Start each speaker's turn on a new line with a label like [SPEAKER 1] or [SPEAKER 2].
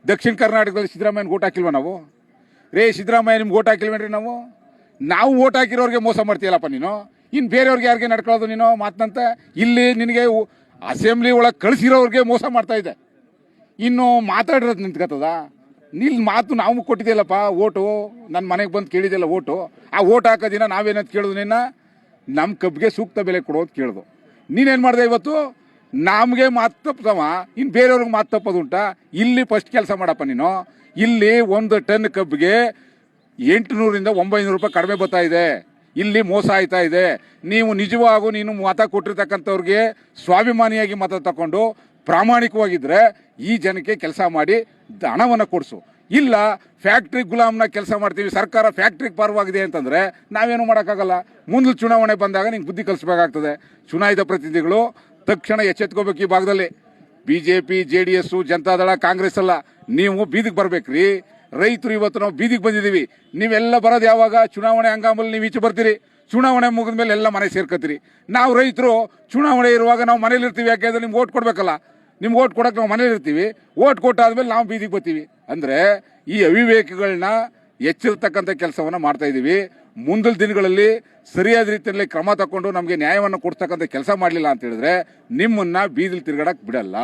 [SPEAKER 1] ದಕ್ಷಿಣ ಕರ್ನಾಟಕದಲ್ಲಿ ಸಿದ್ದರಾಮಯ್ಯನ ಓಟ್ ಹಾಕಿಲ್ವ ನಾವು? ರೇ ಸಿದ್ದರಾಮಯ್ಯ ನಿಮ್ಗೆ ಓಟ್ ಹಾಕಿಲ್ವೇನ್ರಿ ನಾವು ಓಟ್ ಹಾಕಿರೋರಿಗೆ ಮೋಸ ಮಾಡ್ತೀಯಲ್ಲಪ್ಪ ನೀನು. ಇನ್ನು ಬೇರೆಯವ್ರಿಗೆ ಯಾರಿಗೆ ನಡ್ಕೊಳ್ಳೋದು ನೀನು ಮಾತಂತ? ಇಲ್ಲಿ ನಿನಗೆ ಅಸೆಂಬ್ಲಿ ಒಳಗೆ ಕಳಿಸಿರೋರಿಗೆ ಮೋಸ ಮಾಡ್ತಾ ಇದೆ, ಇನ್ನು ಮಾತಾಡಿರೋದು ನಿಂತ್ಕತ್ತದ? ನಿಲ್ ಮಾತು ನಾವು ಕೊಟ್ಟಿದ್ದಿಲ್ಲಪ್ಪ ಓಟು, ನನ್ನ ಮನೆಗೆ ಬಂದು ಕೇಳಿದೆಲ್ಲ ಓಟು. ಆ ಓಟ್ ಹಾಕೋ ದಿನ ನಾವೇನಂತ ಕೇಳಿದ್ವು ನಿನ್ನ? ನಮ್ಮ ಕಬ್ಬಿಗೆ ಸೂಕ್ತ ಬೆಲೆ ಕೊಡೋದು ಕೇಳಿದ್ವು. ನೀನೇನು ಮಾಡಿದೆ ಇವತ್ತು? ನಮಗೆ ಮಾತು ತಪ್ಪದವ, ಇನ್ನು ಬೇರೆಯವ್ರಿಗೆ ಮಾತು ತಪ್ಪೋದು ಉಂಟಾ? ಇಲ್ಲಿ ಫಸ್ಟ್ ಕೆಲಸ ಮಾಡಪ್ಪ ನೀನು. ಇಲ್ಲಿ 1 ಟನ್ ಕಬ್ಬಿಗೆ 800ರಿಂದ 900 ರೂಪಾಯಿ ಕಡಿಮೆ ಬರ್ತಾ ಇದೆ. ಇಲ್ಲಿ ಮೋಸ ಆಯ್ತಾ ಇದೆ. ನೀವು ನಿಜವಾಗೂ ನೀನು ಮತ ಕೊಟ್ಟಿರ್ತಕ್ಕಂಥವ್ರಿಗೆ ಸ್ವಾಭಿಮಾನಿಯಾಗಿ ಮತ ತಗೊಂಡು ಪ್ರಾಮಾಣಿಕವಾಗಿದ್ದರೆ ಈ ಜನಕ್ಕೆ ಕೆಲಸ ಮಾಡಿ ಹಣವನ್ನು ಕೊಡಿಸು. ಇಲ್ಲ ಫ್ಯಾಕ್ಟ್ರಿ ಗುಲಾಮ್ನ ಕೆಲಸ ಮಾಡ್ತೀವಿ, ಸರ್ಕಾರ ಫ್ಯಾಕ್ಟ್ರಿಗೆ ಪರವಾಗಿದೆ ಅಂತಂದರೆ ನಾವೇನು ಮಾಡೋಕ್ಕಾಗಲ್ಲ. ಮುಂದೆ ಚುನಾವಣೆ ಬಂದಾಗ ನಿಂಗೆ ಬುದ್ಧಿ ಕಲಿಸ್ಬೇಕಾಗ್ತದೆ. ಚುನಾಯಿತ ಪ್ರತಿನಿಧಿಗಳು ತಕ್ಷಣ ಎಚ್ಚೆತ್ಕೋಬೇಕು. ಈ ಭಾಗದಲ್ಲಿ BJP, JDS, ಜನತಾದಳ, ಕಾಂಗ್ರೆಸ್ ಅಲ್ಲ, ನೀವು ಬೀದಿಗೆ ಬರ್ಬೇಕ್ರಿ. ರೈತರು ಇವತ್ತು ನಾವು ಬೀದಿಗೆ ಬಂದಿದ್ದೀವಿ. ನೀವೆಲ್ಲ ಬರೋದು ಯಾವಾಗ? ಚುನಾವಣೆ ಹಂಗಾಮಲ್ಲಿ ನೀವು ಈಚೆ ಬರ್ತೀರಿ, ಚುನಾವಣೆ ಮುಗಿದ ಮೇಲೆ ಎಲ್ಲ ಮನೆ ಸೇರ್ಕೋತೀರಿ. ನಾವು ರೈತರು ಚುನಾವಣೆ ಇರುವಾಗ ನಾವು ಮನೇಲಿ ಇರ್ತೀವಿ. ಯಾಕೆಂದ್ರೆ ನಿಮ್ಗೆ ಓಟ್ ಕೊಡ್ಬೇಕಲ್ಲ, ನಿಮ್ಗೆ ಓಟ್ ಕೊಡೋಕೆ ನಾವು ಮನೇಲಿ ಇರ್ತೀವಿ. ಓಟ್ ಕೊಟ್ಟಾದ್ಮೇಲೆ ನಾವು ಬೀದಿಗೆ ಬರ್ತೀವಿ. ಅಂದರೆ ಈ ಅವಿವೇಕಗಳನ್ನ ಎಚ್ಚರಿರ್ತಕ್ಕಂಥ ಕೆಲಸವನ್ನು ಮಾಡ್ತಾ ಇದ್ದೀವಿ. ಮುಂದಿನ ದಿನಗಳಲ್ಲಿ ಸರಿಯಾದ ರೀತಿಯಲ್ಲಿ ಕ್ರಮ ತಗೊಂಡು ನಮಗೆ ನ್ಯಾಯವನ್ನು ಕೊಡ್ತಕ್ಕಂಥ ಕೆಲಸ ಮಾಡಲಿಲ್ಲ ಅಂತ ಹೇಳಿದ್ರೆ ನಿಮ್ಮನ್ನ ಬೀದಿಲಿ ತಿರುಗಾಡಕ್ಕೆ ಬಿಡಲ್ಲ.